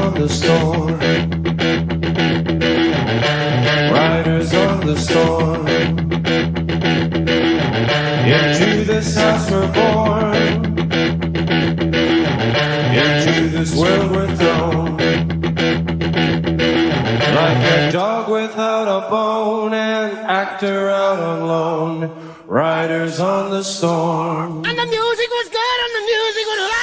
on the storm. Riders on the storm. Into this house we're born. Into this world we're thrown. Like a dog without a bone, an actor out alone. Riders on the storm. And the music was good and the music was loud.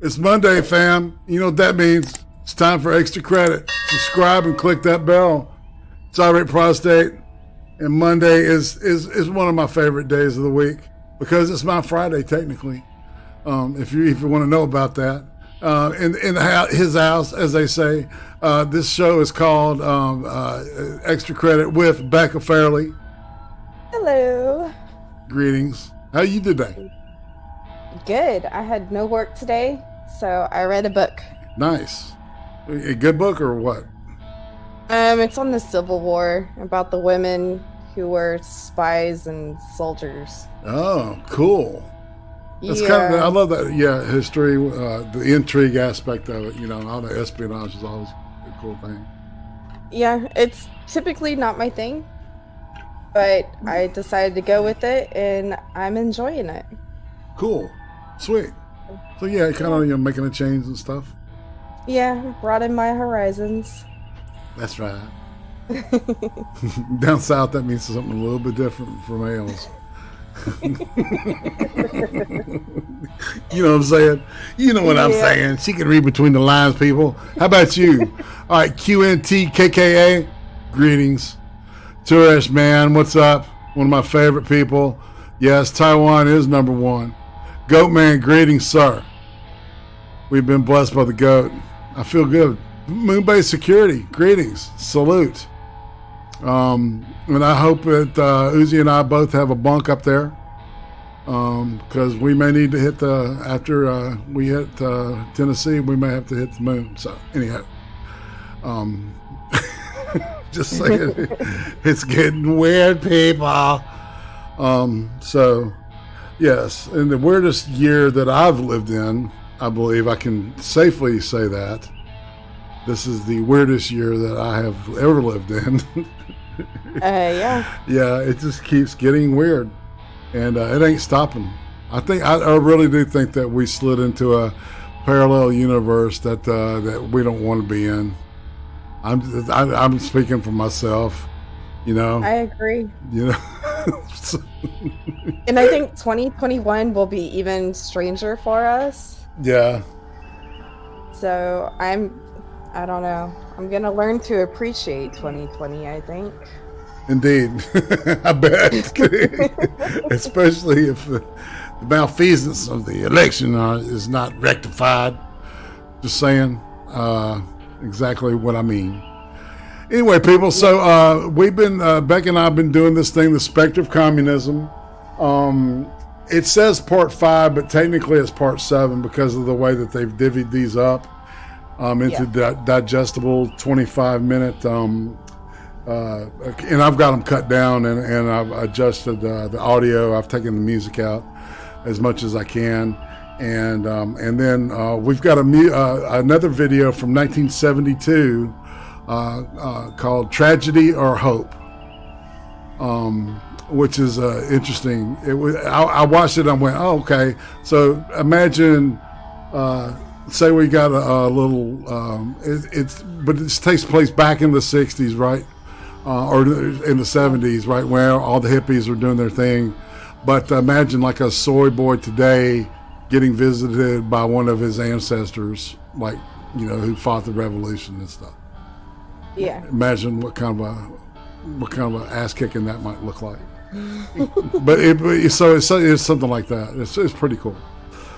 It's Monday, fam. You know what that means. It's time for extra credit. Subscribe and click that bell. It's Irate Prostate. And Monday is one of my favorite days of the week because it's my Friday, technically. If you want to know about that. In his house, as they say, this show is called Extra Credit with BECCA FERHLE. Hello. Greetings. How you today? Good. I had no work today, so I read a book. Nice. A good book or what? It's on the Civil War about the women who were spies and soldiers. Oh, cool. That's kind of, I love that. Yeah, history, the intrigue aspect of it. You know, all the espionage is always a cool thing. Yeah, it's typically not my thing, but I decided to go with it, and I'm enjoying it. Cool, sweet. So yeah, kind of making a change and stuff. Yeah, broaden my horizons. That's right. Down south, that means something a little bit different for males. You know what I'm saying? You know what I'm saying. She can read between the lines, people. How about you? All right, QNTKKA, greetings. Tourist man, what's up? One of my favorite people. Yes, Taiwan is number one. Goat man, greetings, sir. We've been blessed by the goat. I feel good. Moonbase Security, greetings. Salute. And I hope that Uzi and I both have a bunk up there, because we may need to hit after we hit Tennessee, we may have to hit the moon. So anyhow, just saying, it's getting weird, people. So yes, in the weirdest year that I've lived in, I believe I can safely say that this is the weirdest year that I have ever lived in. Yeah. Yeah, it just keeps getting weird, and it ain't stopping. I really do think that we slid into a parallel universe that we don't want to be in. I'm speaking for myself, you know. I agree. You know. And I think 2021 will be even stranger for us. Yeah. So I don't know. I'm going to learn to appreciate 2020, I think. Indeed. I bet. Especially if the malfeasance of the election is not rectified. Just saying exactly what I mean. Anyway, people, so we've been, Beck and I have been doing this thing, the Spectre of Communism. It says part 5, but technically it's part 7 because of the way that they've divvied these up into digestible 25-minute, and I've got them cut down, and I've adjusted the audio. I've taken the music out as much as I can. And then we've got another video from 1972 called Tragedy or Hope, which is interesting. I watched it and I went, oh, okay. So imagine, say we got a little, but it takes place back in the 60s, right? Or in the 70s, right, where all the hippies were doing their thing. But imagine like a soy boy today getting visited by one of his ancestors, like, you know, who fought the revolution and stuff. Yeah. Imagine what kind of a ass kicking that might look like. but it's something like that. It's pretty cool.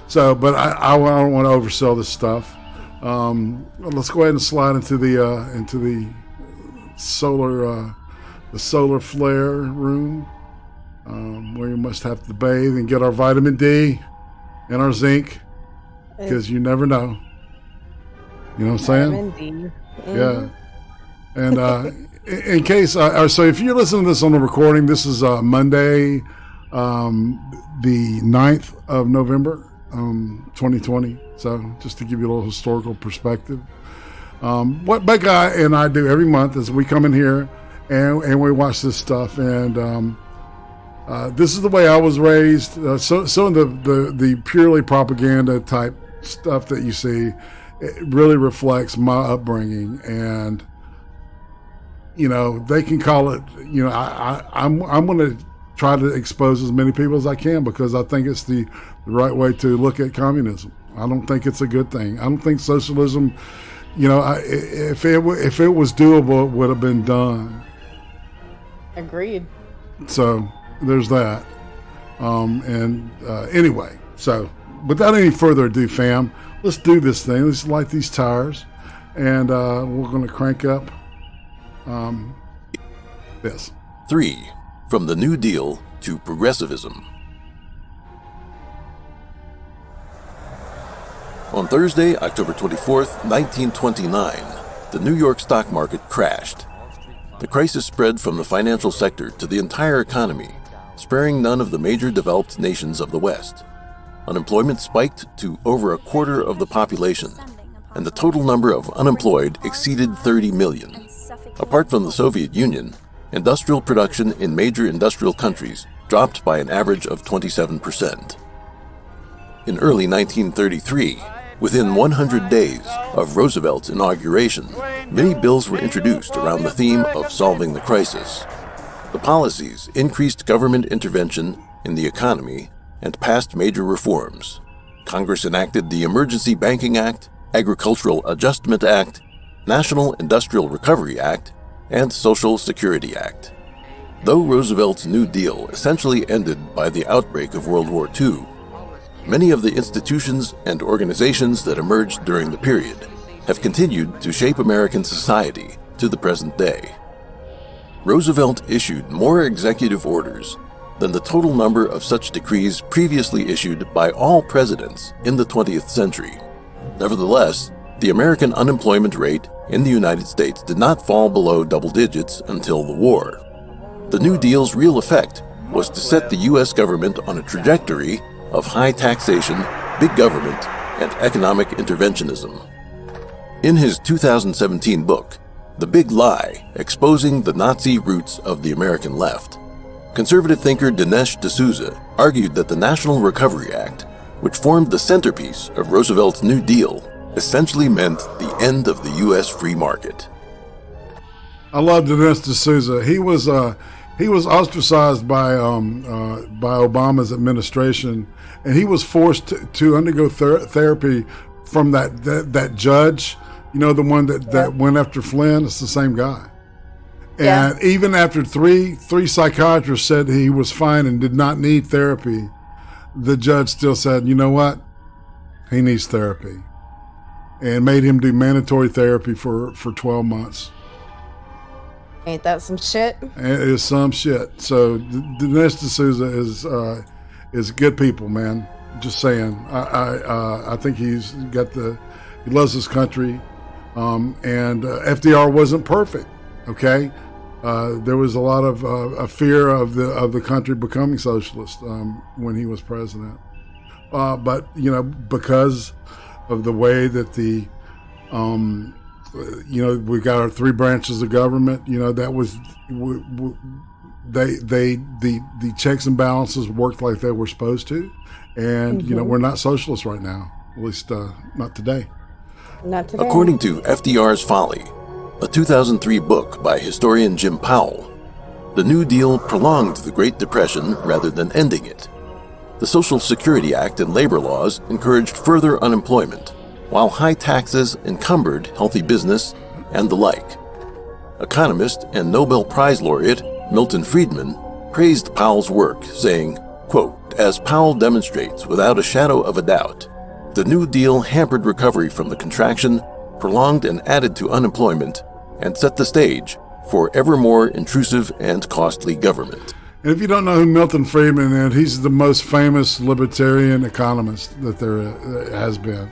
So, but I don't want to oversell this stuff. Let's go ahead and slide into the solar flare room, where you must have to bathe and get our vitamin D and our zinc, because you never know. You know what I'm saying? Vitamin D. Mm-hmm. Yeah. And in case, so if you're listening to this on the recording, this is Monday, the 9th of November, 2020. So just to give you a little historical perspective. What Becca and I do every month is we come in here and we watch this stuff. And this is the way I was raised. So some of the purely propaganda type stuff that you see, it really reflects my upbringing. And you know, they can call it, you know, I'm going to try to expose as many people as I can, because I think it's the right way to look at communism. I don't think it's a good thing. I don't think socialism, you know, if it was doable, it would have been done. Agreed. So there's that. Anyway, so without any further ado, fam, let's do this thing. Let's light these tires, and we're going to crank up this. 3. From the New Deal to Progressivism. On Thursday, October 24th, 1929, the New York stock market crashed. The crisis spread from the financial sector to the entire economy, sparing none of the major developed nations of the West. Unemployment spiked to over a quarter of the population, and the total number of unemployed exceeded 30 million. Apart from the Soviet Union, industrial production in major industrial countries dropped by an average of 27%. In early 1933, within 100 days of Roosevelt's inauguration, many bills were introduced around the theme of solving the crisis. The policies increased government intervention in the economy and passed major reforms. Congress enacted the Emergency Banking Act, Agricultural Adjustment Act, National Industrial Recovery Act, and Social Security Act. Though Roosevelt's New Deal essentially ended by the outbreak of World War II, many of the institutions and organizations that emerged during the period have continued to shape American society to the present day. Roosevelt issued more executive orders than the total number of such decrees previously issued by all presidents in the 20th century. Nevertheless, the American unemployment rate in the United States did not fall below double digits until the war. The New Deal's real effect was to set the U.S. government on a trajectory of high taxation, big government, and economic interventionism. In his 2017 book, The Big Lie, Exposing the Nazi Roots of the American Left. Conservative thinker Dinesh D'Souza argued that the National Recovery Act, which formed the centerpiece of Roosevelt's New Deal, essentially meant the end of the U.S. free market. I love Dinesh D'Souza. He was ostracized by Obama's administration, and he was forced to undergo therapy from that judge. You know, the one that went after Flynn. It's the same guy. And even after three psychiatrists said he was fine and did not need therapy, the judge still said, you know what? He needs therapy. And made him do mandatory therapy for 12 months. Ain't that some shit? It is some shit. So Dinesh D'Souza is good people, man. Just saying. I think he loves his country. And FDR wasn't perfect. Okay. There was a lot of fear of the country becoming socialist when he was president. But you know, because of the way that the we got our three branches of government. You know, that was the checks and balances worked like they were supposed to, and you know, we're not socialists right now. At least not today. Not today. According to FDR's Folly, a 2003 book by historian Jim Powell, the New Deal prolonged the Great Depression rather than ending it. The Social Security Act and labor laws encouraged further unemployment, while high taxes encumbered healthy business and the like. Economist and Nobel Prize laureate Milton Friedman praised Powell's work, saying, quote, "As Powell demonstrates without a shadow of a doubt, the New Deal hampered recovery from the contraction, prolonged and added to unemployment, and set the stage for ever more intrusive and costly government." And if you don't know who Milton Friedman is, he's the most famous libertarian economist that there has been.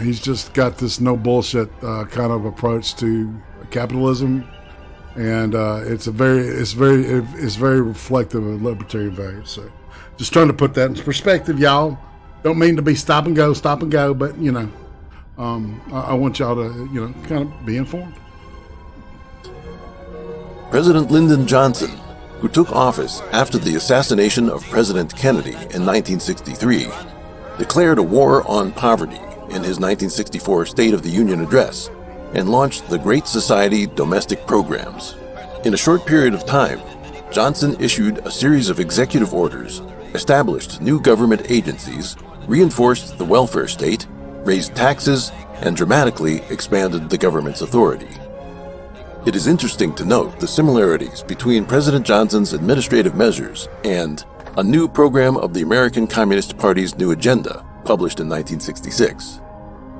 He's just got this no bullshit kind of approach to capitalism, and it's very reflective of libertarian values. So, just trying to put that in perspective, y'all. Don't mean to be stop and go, but you know, I want y'all to kind of be informed. President Lyndon Johnson, who took office after the assassination of President Kennedy in 1963, declared a war on poverty in his 1964 State of the Union address and launched the Great Society domestic programs. In a short period of time, Johnson issued a series of executive orders, established new government agencies, reinforced the welfare state, raised taxes, and dramatically expanded the government's authority. It is interesting to note the similarities between President Johnson's administrative measures and a new program of the American Communist Party's new agenda, published in 1966.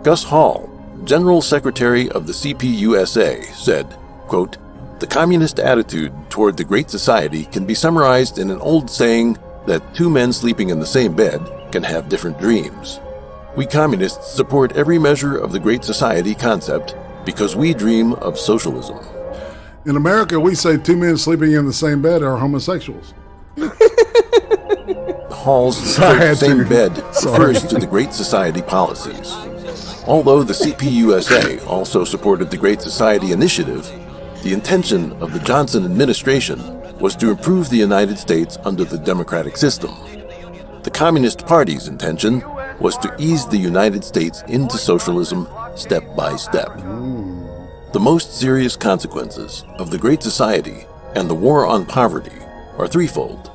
Gus Hall, General Secretary of the CPUSA, said, quote, "The communist attitude toward the Great Society can be summarized in an old saying that two men sleeping in the same bed can have different dreams. We communists support every measure of the Great Society concept because we dream of socialism." In America, we say two men sleeping in the same bed are homosexuals. Hall's same bed refers to the Great Society policies. Although the CPUSA also supported the Great Society initiative, the intention of the Johnson administration was to improve the United States under the democratic system. The Communist Party's intention was to ease the United States into socialism step by step. The most serious consequences of the Great Society and the war on poverty are threefold.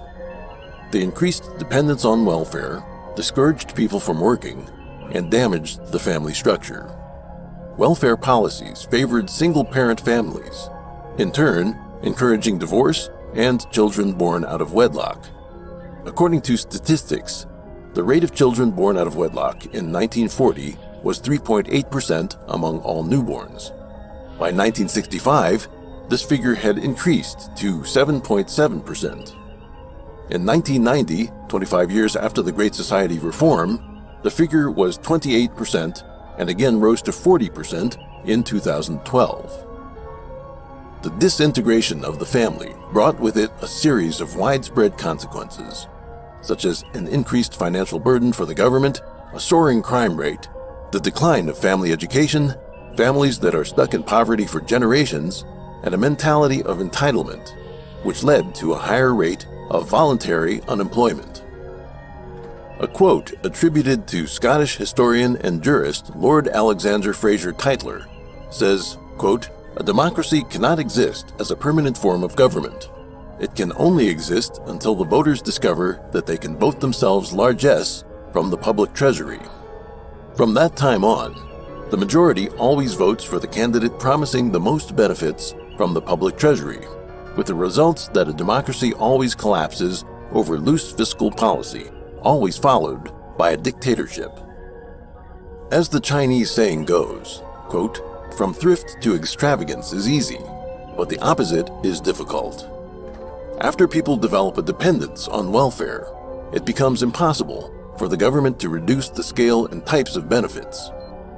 They increased dependence on welfare, discouraged people from working, and damaged the family structure. Welfare policies favored single-parent families, in turn encouraging divorce and children born out of wedlock. According to statistics, the rate of children born out of wedlock in 1940 was 3.8% among all newborns. By 1965, this figure had increased to 7.7%. In 1990, 25 years after the Great Society reform, the figure was 28% and again rose to 40% in 2012. The disintegration of the family brought with it a series of widespread consequences, such as an increased financial burden for the government, a soaring crime rate, the decline of family education, families that are stuck in poverty for generations, and a mentality of entitlement, which led to a higher rate of voluntary unemployment. A quote attributed to Scottish historian and jurist Lord Alexander Fraser Tytler says, quote, "A democracy cannot exist as a permanent form of government. It can only exist until the voters discover that they can vote themselves largesse from the public treasury. From that time on, the majority always votes for the candidate promising the most benefits from the public treasury, with the results that a democracy always collapses over loose fiscal policy, always followed by a dictatorship." As the Chinese saying goes, quote, "From thrift to extravagance is easy, but the opposite is difficult." After people develop a dependence on welfare, it becomes impossible for the government to reduce the scale and types of benefits.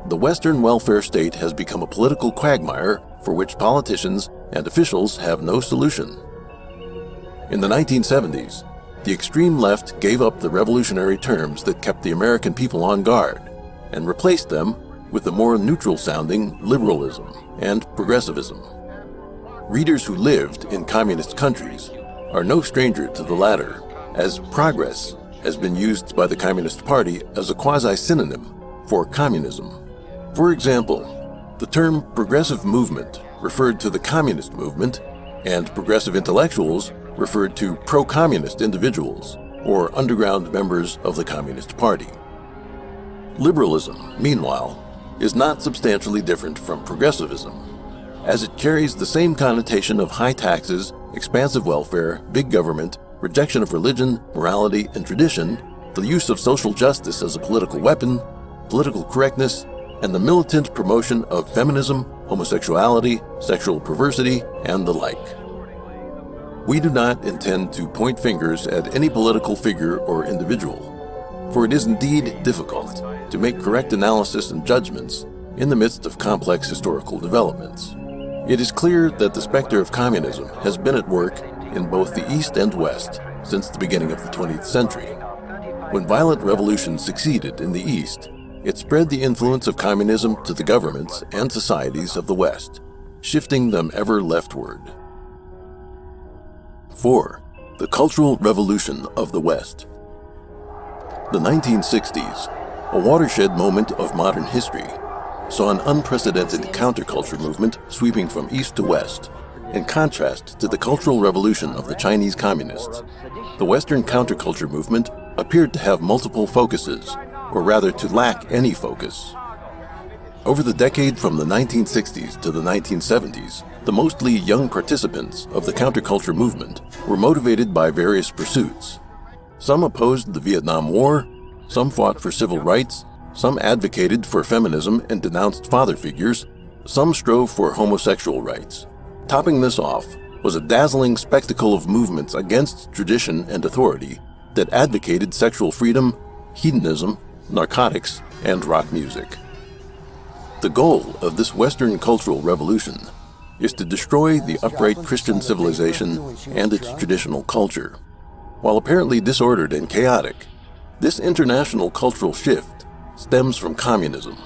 The Western welfare state has become a political quagmire for which politicians and officials have no solution. In the 1970s, the extreme left gave up the revolutionary terms that kept the American people on guard and replaced them with the more neutral-sounding liberalism and progressivism. Readers who lived in communist countries are no stranger to the latter, as progress has been used by the Communist Party as a quasi-synonym for communism. For example, the term progressive movement referred to the communist movement, and progressive intellectuals referred to pro-communist individuals or underground members of the Communist Party. Liberalism, meanwhile, is not substantially different from progressivism, as it carries the same connotation of high taxes, expansive welfare, big government, rejection of religion, morality, and tradition, the use of social justice as a political weapon, political correctness, and the militant promotion of feminism, homosexuality, sexual perversity, and the like. We do not intend to point fingers at any political figure or individual, for it is indeed difficult to make correct analysis and judgments in the midst of complex historical developments. It is clear that the specter of communism has been at work in both the East and West since the beginning of the 20th century. When violent revolutions succeeded in the East, it spread the influence of communism to the governments and societies of the West, shifting them ever leftward. 4. The Cultural Revolution of the West. The 1960s, a watershed moment of modern history, saw an unprecedented counterculture movement sweeping from east to west, in contrast to the Cultural Revolution of the Chinese Communists. The Western counterculture movement appeared to have multiple focuses, or rather to lack any focus. Over the decade from the 1960s to the 1970s, the mostly young participants of the counterculture movement were motivated by various pursuits. Some opposed the Vietnam War, some fought for civil rights, some advocated for feminism and denounced father figures, some strove for homosexual rights. Topping this off was a dazzling spectacle of movements against tradition and authority that advocated sexual freedom, hedonism, narcotics, and rock music. The goal of this Western cultural revolution is to destroy the upright Christian civilization and its traditional culture. While apparently disordered and chaotic, this international cultural shift stems from communism.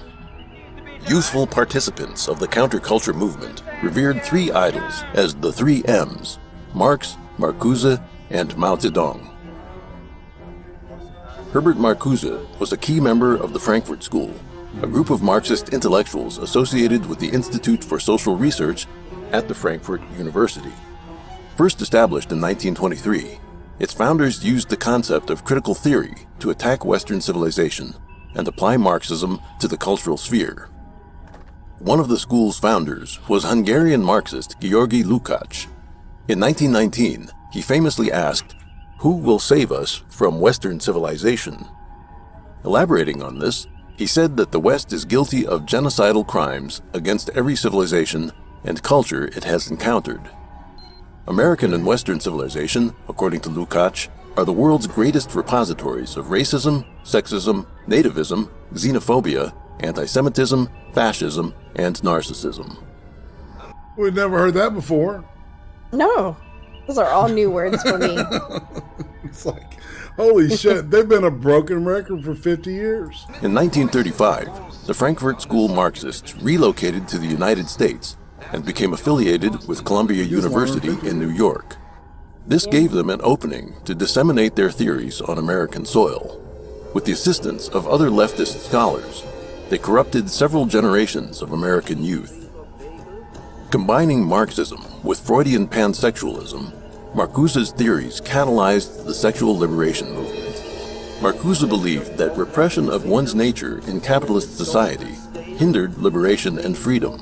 Youthful participants of the counterculture movement revered three idols as the three M's: Marx, Marcuse, and Mao Zedong. Herbert Marcuse was a key member of the Frankfurt School, a group of Marxist intellectuals associated with the Institute for Social Research at the Frankfurt University. First established in 1923, its founders used the concept of critical theory to attack Western civilization and apply Marxism to the cultural sphere. One of the school's founders was Hungarian Marxist György Lukács. In 1919, he famously asked, "Who will save us from Western civilization?" Elaborating on this, he said that the West is guilty of genocidal crimes against every civilization and culture it has encountered. American and Western civilization, according to Lukács, are the world's greatest repositories of racism, sexism, nativism, xenophobia, anti-Semitism, fascism, and narcissism. We've never heard that before. No, those are all new words for me. It's like, holy shit, they've been a broken record for 50 years. In 1935, the Frankfurt School Marxists relocated to the United States and became affiliated with Columbia University in New York. This gave them an opening to disseminate their theories on American soil. With the assistance of other leftist scholars, they corrupted several generations of American youth. Combining Marxism with Freudian pansexualism, Marcuse's theories catalyzed the sexual liberation movement. Marcuse believed that repression of one's nature in capitalist society hindered liberation and freedom.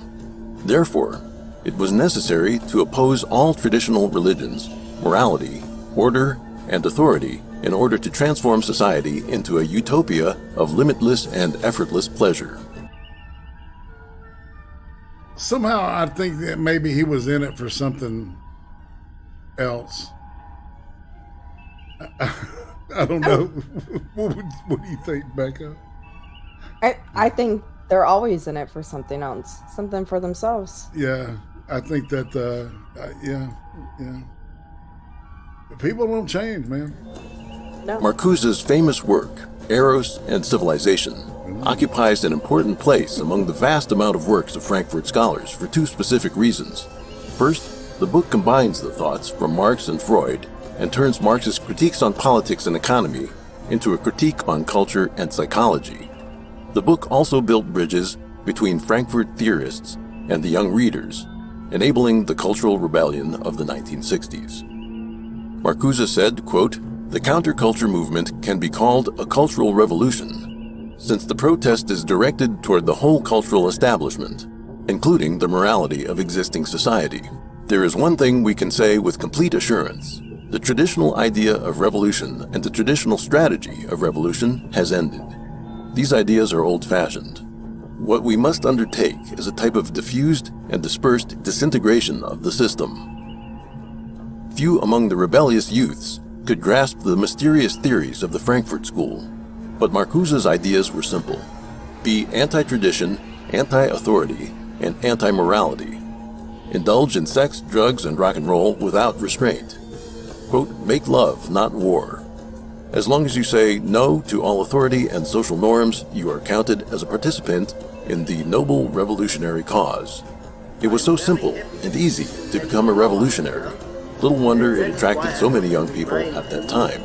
Therefore, it was necessary to oppose all traditional religions, morality, order, and authority in order to transform society into a utopia of limitless and effortless pleasure. Somehow I think that maybe he was in it for something else. I don't know. What do you think, Becca? I think they're always in it for something else, something for themselves. Yeah, I think that, yeah. People don't change, man. No. Marcuse's famous work, Eros and Civilization, occupies an important place among the vast amount of works of Frankfurt scholars for two specific reasons. First, the book combines the thoughts from Marx and Freud and turns Marxist critiques on politics and economy into a critique on culture and psychology. The book also built bridges between Frankfurt theorists and the young readers, enabling the cultural rebellion of the 1960s. Marcuse said, quote, "The counterculture movement can be called a cultural revolution, since the protest is directed toward the whole cultural establishment, including the morality of existing society. There is one thing we can say with complete assurance. The traditional idea of revolution and the traditional strategy of revolution has ended. These ideas are old-fashioned. What we must undertake is a type of diffused and dispersed disintegration of the system." Few among the rebellious youths could grasp the mysterious theories of the Frankfurt School, but Marcuse's ideas were simple. Be anti-tradition, anti-authority, and anti-morality. Indulge in sex, drugs, and rock and roll without restraint. Quote, "Make love, not war. As long as you say no to all authority and social norms, you are counted as a participant in the noble revolutionary cause." It was so simple and easy to become a revolutionary. Little wonder it attracted so many young people at that time.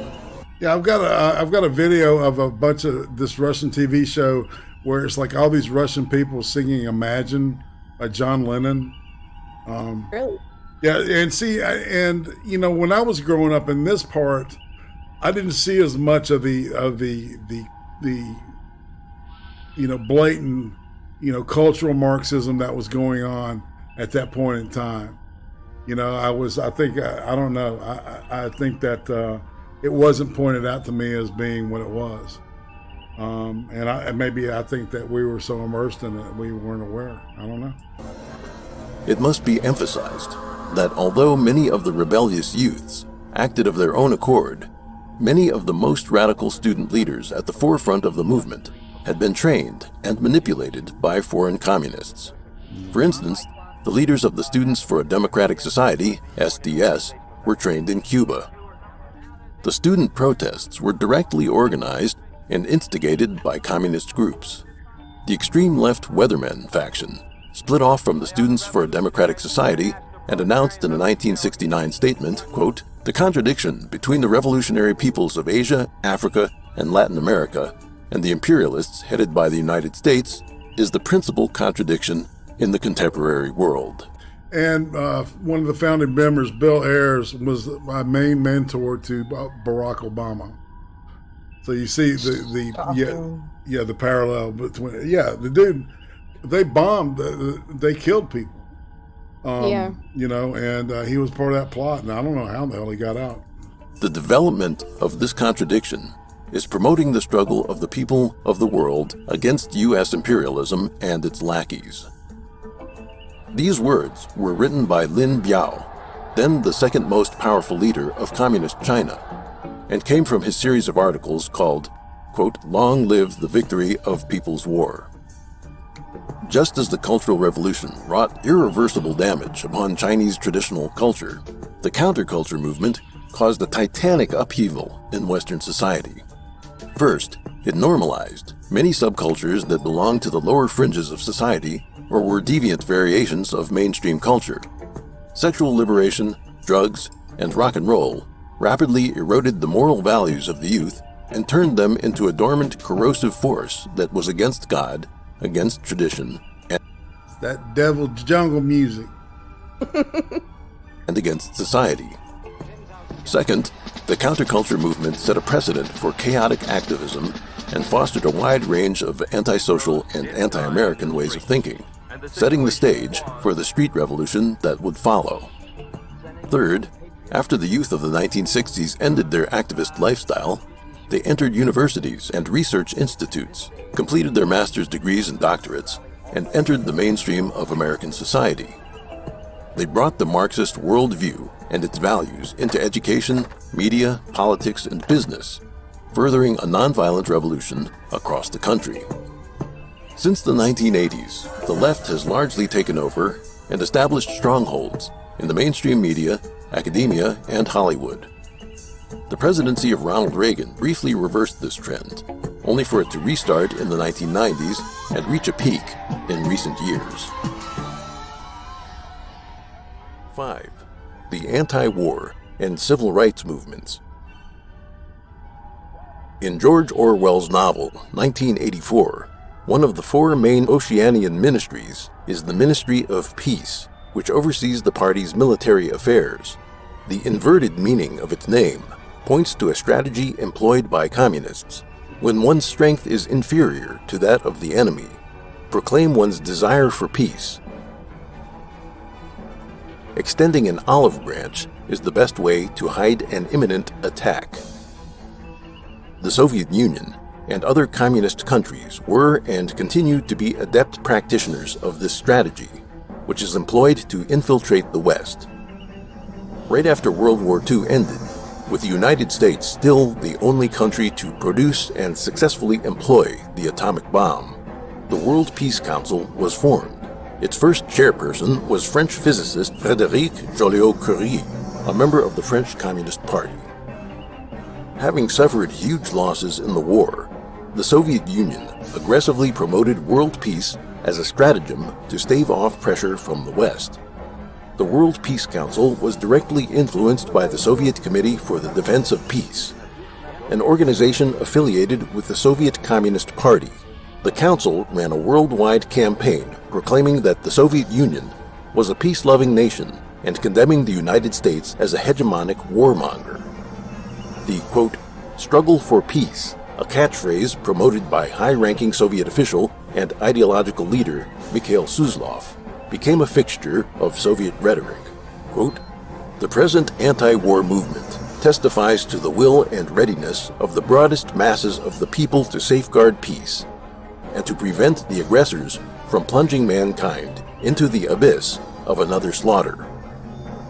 Yeah, I've got a video of a bunch of this Russian TV show where it's like all these Russian people singing "Imagine" by John Lennon. Really? Yeah, and see, and you know, when I was growing up in this part, I didn't see as much of the you know, blatant, you know, cultural Marxism that was going on at that point in time. You know, I think that it wasn't pointed out to me as being what it was. And maybe I think that we were so immersed in it we weren't aware. I don't know. It must be emphasized that although many of the rebellious youths acted of their own accord, many of the most radical student leaders at the forefront of the movement had been trained and manipulated by foreign communists. For instance, the leaders of the Students for a Democratic Society, SDS, were trained in Cuba. The student protests were directly organized and instigated by communist groups. The extreme left Weathermen faction split off from the Students for a Democratic Society and announced in a 1969 statement, quote, "The contradiction between the revolutionary peoples of Asia, Africa, and Latin America and the imperialists headed by the United States is the principal contradiction in the contemporary world." And one of the founding members, Bill Ayers, was my main mentor to Barack Obama. So you see the parallel between the dude. They bombed, they killed people. You know, and he was part of that plot, and I don't know how the hell he got out. The development of this contradiction is promoting the struggle of the people of the world against U.S. imperialism and its lackeys. These words were written by Lin Biao, then the second most powerful leader of communist China, and came from his series of articles called, quote, "Long Live the Victory of People's War." Just as the Cultural Revolution wrought irreversible damage upon Chinese traditional culture, the counterculture movement caused a titanic upheaval in Western society. First, it normalized many subcultures that belonged to the lower fringes of society or were deviant variations of mainstream culture. Sexual liberation, drugs, and rock and roll rapidly eroded the moral values of the youth and turned them into a dormant, corrosive force that was against God, against tradition, That devil jungle music. and against society. Second, the counterculture movement set a precedent for chaotic activism and fostered a wide range of antisocial and anti-American ways of thinking, setting the stage for the street revolution that would follow. Third, after the youth of the 1960s ended their activist lifestyle, they entered universities and research institutes, completed their master's degrees and doctorates, and entered the mainstream of American society. They brought the Marxist worldview and its values into education, media, politics, and business, furthering a nonviolent revolution across the country. Since the 1980s, the left has largely taken over and established strongholds in the mainstream media, academia, and Hollywood. The presidency of Ronald Reagan briefly reversed this trend, only for it to restart in the 1990s and reach a peak in recent years. 5. The anti-war and civil rights movements. In George Orwell's novel, 1984, one of the four main Oceanian ministries is the Ministry of Peace, which oversees the party's military affairs. The inverted meaning of its name points to a strategy employed by communists when one's strength is inferior to that of the enemy. Proclaim one's desire for peace. Extending an olive branch is the best way to hide an imminent attack. The Soviet Union and other communist countries were and continue to be adept practitioners of this strategy, which is employed to infiltrate the West. Right after World War II ended, with the United States still the only country to produce and successfully employ the atomic bomb, the World Peace Council was formed. Its first chairperson was French physicist Frédéric Joliot-Curie, a member of the French Communist Party. Having suffered huge losses in the war, the Soviet Union aggressively promoted world peace as a stratagem to stave off pressure from the West. The World Peace Council was directly influenced by the Soviet Committee for the Defense of Peace, an organization affiliated with the Soviet Communist Party. The Council ran a worldwide campaign proclaiming that the Soviet Union was a peace-loving nation and condemning the United States as a hegemonic warmonger. The, quote, struggle for peace, a catchphrase promoted by high-ranking Soviet official and ideological leader Mikhail Suslov, became a fixture of Soviet rhetoric. Quote, the present anti-war movement testifies to the will and readiness of the broadest masses of the people to safeguard peace and to prevent the aggressors from plunging mankind into the abyss of another slaughter.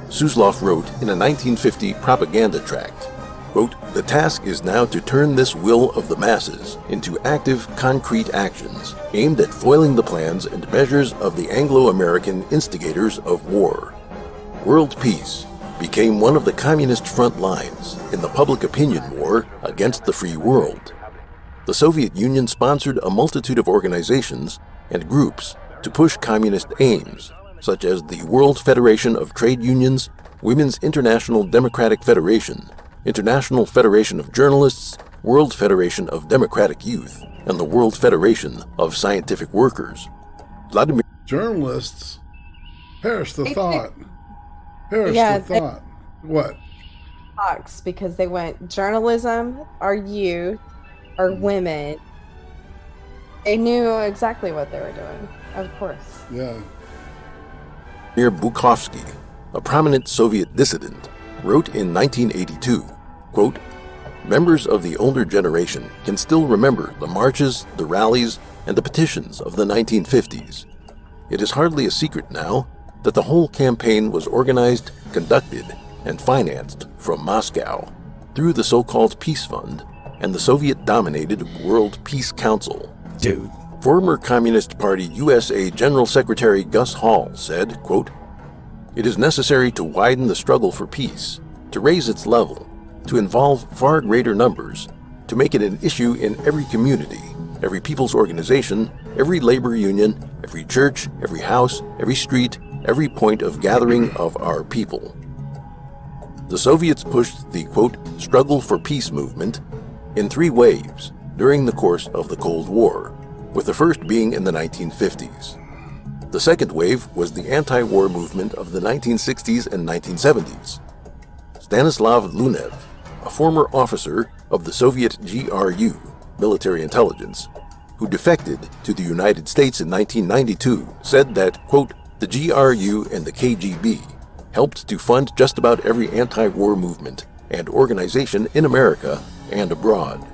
Suslov wrote in a 1950 propaganda tract, quote, the task is now to turn this will of the masses into active, concrete actions aimed at foiling the plans and measures of the Anglo-American instigators of war. World peace became one of the communist front lines in the public opinion war against the free world. The Soviet Union sponsored a multitude of organizations and groups to push communist aims, such as the World Federation of Trade Unions, Women's International Democratic Federation, International Federation of Journalists, World Federation of Democratic Youth, and the World Federation of Scientific Workers. Vladimir Journalists? Perish the thought. Perish Yeah, the thought. What? Fox, because they went journalism, our youth, our women. They knew exactly what they were doing, of course. Yeah. Bukovsky, a prominent Soviet dissident, wrote in 1982, quote, members of the older generation can still remember the marches, the rallies, and the petitions of the 1950s. It is hardly a secret now that the whole campaign was organized, conducted, and financed from Moscow through the so-called Peace Fund and the Soviet-dominated World Peace Council. Dude. Former Communist Party USA General Secretary Gus Hall said, quote, it is necessary to widen the struggle for peace to raise its level, to involve far greater numbers, to make it an issue in every community, every people's organization, every labor union, every church, every house, every street, every point of gathering of our people. The Soviets pushed the, quote, struggle for peace movement in 3 waves during the course of the Cold War, with the first being in the 1950s. The second wave was the anti-war movement of the 1960s and 1970s. Stanislav Lunev, a former officer of the Soviet GRU, military intelligence, who defected to the United States in 1992, said that, quote, the GRU and the KGB helped to fund just about every anti-war movement and organization in America and abroad.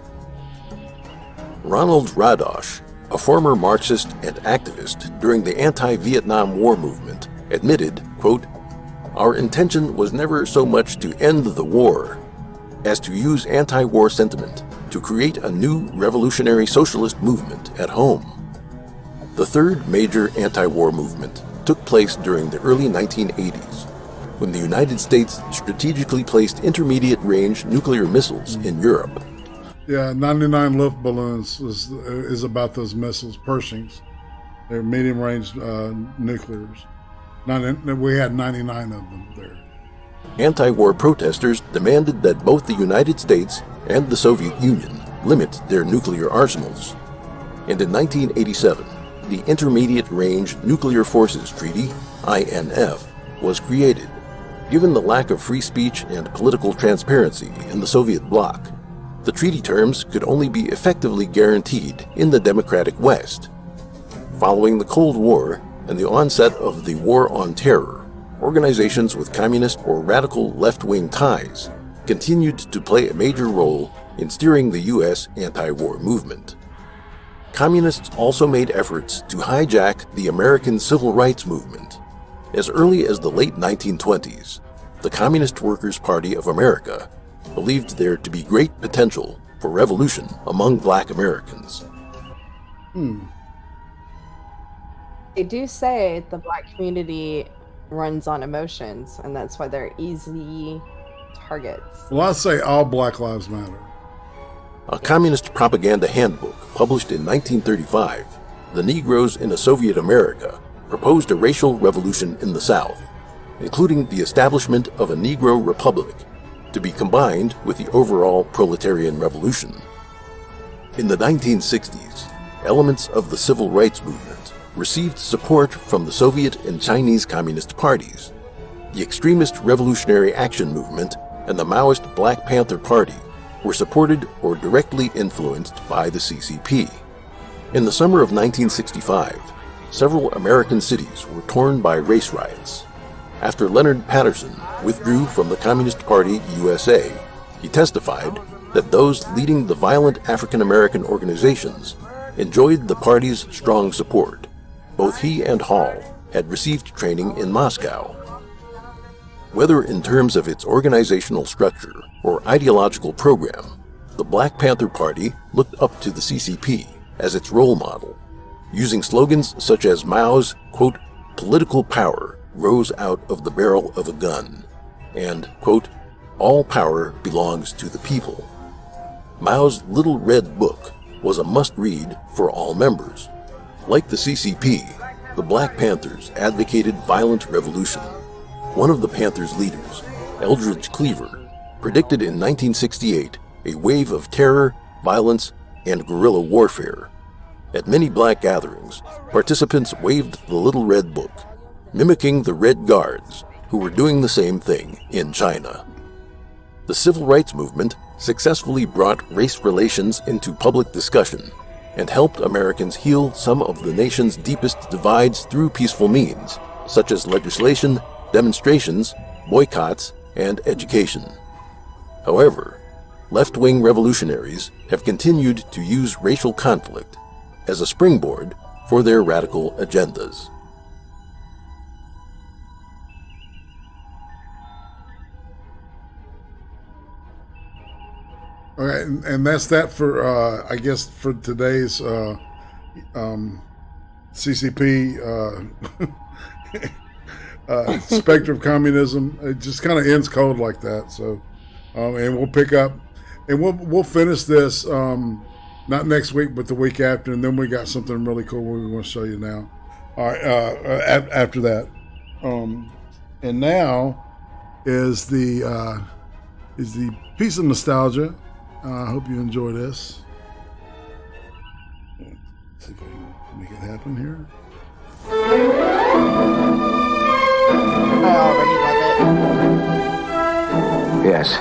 Ronald Radosh, a former Marxist and activist during the anti-Vietnam War movement, admitted, quote, our intention was never so much to end the war as to use anti-war sentiment to create a new revolutionary socialist movement at home. The third major anti-war movement took place during the early 1980s, when the United States strategically placed intermediate-range nuclear missiles in Europe. Yeah, 99 Luftballons is about those missiles, Pershings. They're medium-range nuclears. We had 99 of them there. Anti-war protesters demanded that both the United States and the Soviet Union limit their nuclear arsenals. And in 1987, the Intermediate Range Nuclear Forces Treaty, INF, was created. Given the lack of free speech and political transparency in the Soviet bloc, the treaty terms could only be effectively guaranteed in the democratic West. Following the Cold War and the onset of the War on Terror, organizations with communist or radical left-wing ties continued to play a major role in steering the U.S. anti-war movement. Communists also made efforts to hijack the American civil rights movement. As early as the late 1920s, the Communist Workers' Party of America believed there to be great potential for revolution among Black Americans. They do say the Black community runs on emotions, and that's why they're easy targets. Well, I say all Black Lives Matter. A communist propaganda handbook published in 1935, The Negroes in a Soviet America, proposed a racial revolution in the South, including the establishment of a Negro Republic to be combined with the overall proletarian revolution. In the 1960s, elements of the civil rights movement received support from the Soviet and Chinese Communist parties. The extremist Revolutionary Action Movement and the Maoist Black Panther Party were supported or directly influenced by the CCP. In the summer of 1965, several American cities were torn by race riots. After Leonard Patterson withdrew from the Communist Party USA, he testified that those leading the violent African American organizations enjoyed the party's strong support. Both he and Hall had received training in Moscow. Whether in terms of its organizational structure or ideological program, the Black Panther Party looked up to the CCP as its role model, using slogans such as Mao's, quote, political power rose out of the barrel of a gun, and, quote, all power belongs to the people. Mao's Little Red Book was a must-read for all members. Like the CCP, the Black Panthers advocated violent revolution. One of the Panthers' leaders, Eldridge Cleaver, predicted in 1968 a wave of terror, violence, and guerrilla warfare. At many black gatherings, participants waved the Little Red Book, mimicking the Red Guards, who were doing the same thing in China. The civil rights movement successfully brought race relations into public discussion and helped Americans heal some of the nation's deepest divides through peaceful means, such as legislation, demonstrations, boycotts, and education. However, left-wing revolutionaries have continued to use racial conflict as a springboard for their radical agendas. All right, and that's that for, I guess, for today's CCP Spectre of Communism. It just kind of ends cold like that. So, and we'll pick up, and we'll finish this not next week, but the week after, and then we got something really cool we want to show you now. All right, after that, and now is the piece of nostalgia. I hope you enjoy this. Let's see if I can make it happen here. I already love it. Yes,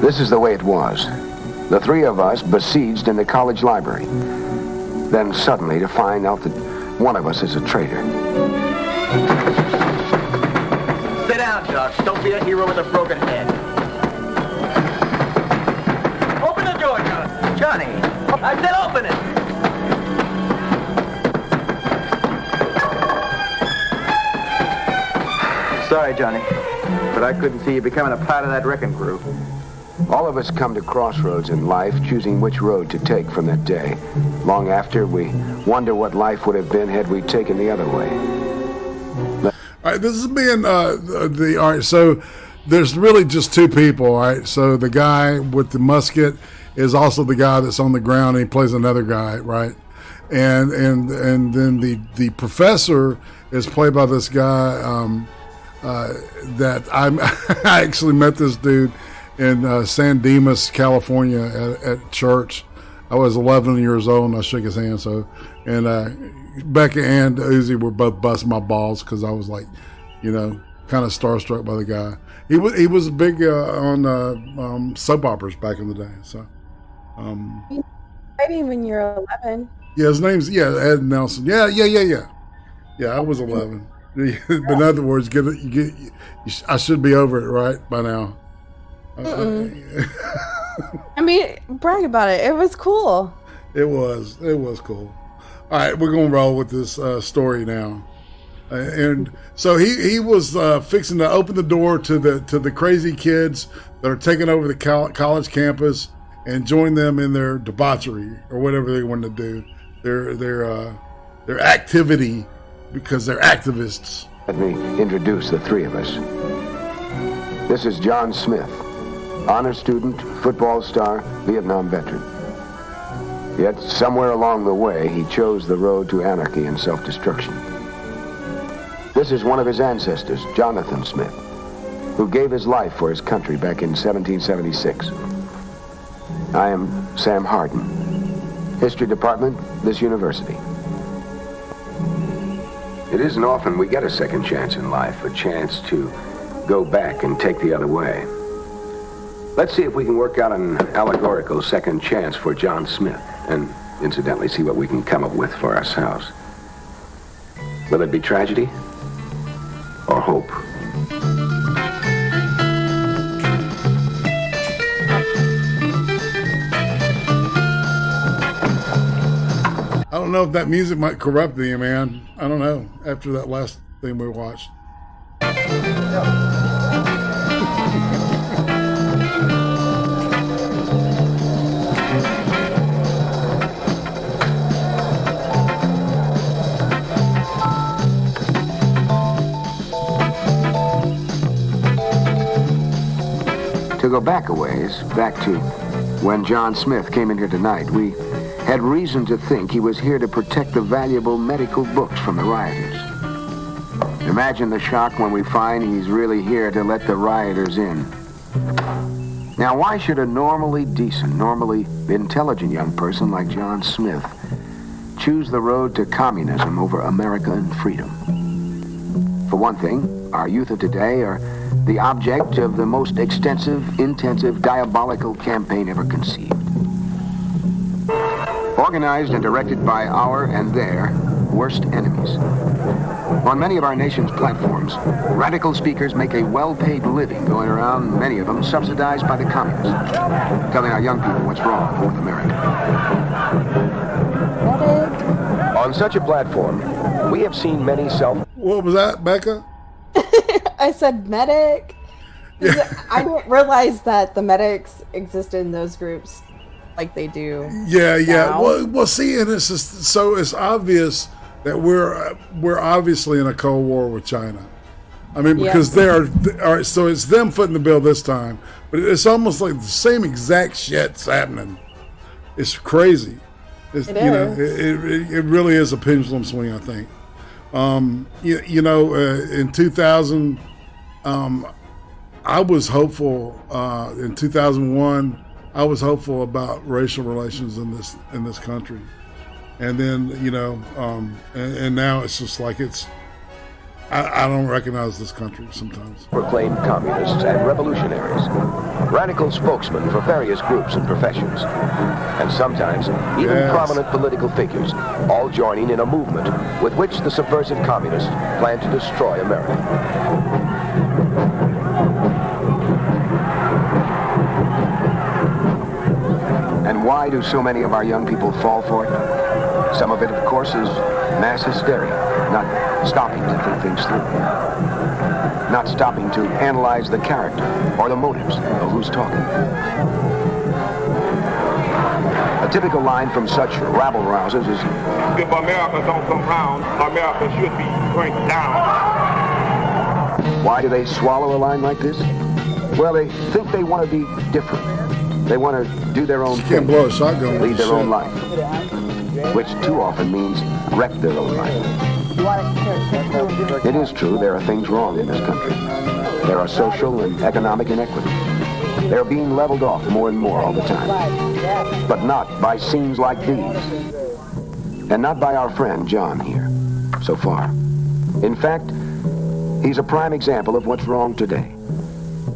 this is the way it was. The three of us besieged in the college library. Then suddenly to find out that one of us is a traitor. Sit down, Doc. Don't be a hero with a broken head. Open the door, John. Johnny, I said open it. Sorry, Johnny, but I couldn't see you becoming a part of that wrecking crew. All of us come to crossroads in life, choosing which road to take from that day. Long after, we wonder what life would have been had we taken the other way. All right, this is being all right, so there's really just two people, all right? So the guy with the musket is also the guy that's on the ground, and he plays another guy, right? And then the professor is played by this guy that I actually met this dude in San Dimas, California at church. I was 11 years old and I shook his hand. So, and Becca and Uzi were both busting my balls because I was like, kind of starstruck by the guy. He was big on soap operas back in the day. So, Maybe when you're 11. yeah, his name's Ed Nelson. Yeah. I was 11. But in other words, I should be over it right by now. I mean, brag about it. It was cool. It was cool. All right, we're gonna roll with this story now. And so he was fixing to open the door to the crazy kids that are taking over the college campus and join them in their debauchery or whatever they want to do, their activity, because they're activists. Let me introduce the three of us. This is John Smith, honor student, football star, Vietnam veteran. Yet somewhere along the way, he chose the road to anarchy and self-destruction. This is one of his ancestors, Jonathan Smith, who gave his life for his country back in 1776. I am Sam Harden, History Department, this university. It isn't often we get a second chance in life, a chance to go back and take the other way. Let's see if we can work out an allegorical second chance for John Smith, and incidentally see what we can come up with for ourselves. Will it be tragedy or hope? I don't know if that music might corrupt me, man. I don't know, after that last thing we watched. To go back a ways, back to when John Smith came in here tonight, we had reason to think he was here to protect the valuable medical books from the rioters. Imagine the shock when we find he's really here to let the rioters in. Now, why should a normally decent, normally intelligent young person like John Smith choose the road to communism over America and freedom? For one thing, our youth of today are the object of the most extensive, intensive, diabolical campaign ever conceived. Organized and directed by our and their worst enemies. On many of our nation's platforms, radical speakers make a well-paid living going around, many of them subsidized by the communists, telling our young people what's wrong with America. On such a platform, we have seen many What was that, Becca? I said medic. I didn't realize that the medics existed in those groups like they do. Yeah. now. Well, see, and it's just, so it's obvious that we're obviously in a Cold War with China. I mean, because they are, all right, so it's them footing the bill this time, but it's almost like the same exact shit's happening. It's crazy. It's, It you know, is. it really is a pendulum swing, I think. In 2000, I was hopeful. In 2001, I was hopeful about racial relations in this country, and then and now it's just like I don't recognize this country sometimes. Proclaimed communists and revolutionaries, radical spokesmen for various groups and professions, and sometimes even Yes. prominent political figures, all joining in a movement with which the subversive communists plan to destroy America. And why do so many of our young people fall for it? Some of it, of course, is mass hysteria, not stopping to think things through. Not stopping to analyze the character or the motives of who's talking. A typical line from such rabble-rousers is, if America don't come round, America should be burnt down. why do they swallow a line like this? Well, they think they want to be different. They want to do their own You thing, can't blow a shotgun with lead their shit. own life, which too often means wreck their own life. It is true there are things wrong in this country. There are social and economic inequities. They're being leveled off more and more all the time. But not by scenes like these. And not by our friend John here, so far. In fact, he's a prime example of what's wrong today.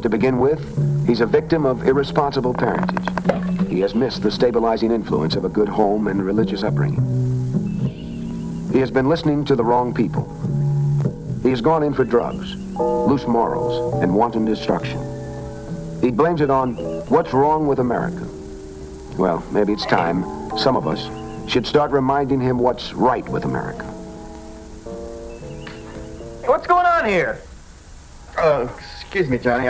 To begin with, he's a victim of irresponsible parentage. He has missed the stabilizing influence of a good home and religious upbringing. He has been listening to the wrong people. He has gone in for drugs, loose morals, and wanton destruction. He blames it on what's wrong with America. Well, maybe it's time some of us should start reminding him what's right with America. What's going on here? Excuse me, Johnny.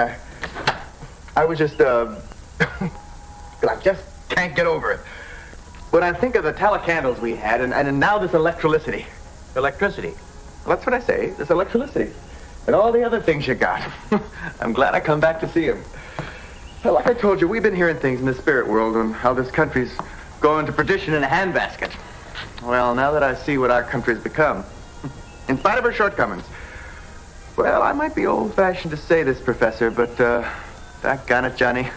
I was just, I just can't get over it. When I think of the telecandles we had, and now this electricity. Electricity? Well, that's what I say, this electricity. And all the other things you got. I'm glad I come back to see them. Well, like I told you, we've been hearing things in the spirit world on how this country's going to perdition in a handbasket. Well, now that I see what our country's become, in spite of her shortcomings, well, I might be old-fashioned to say this, Professor, but, doggone it, Johnny,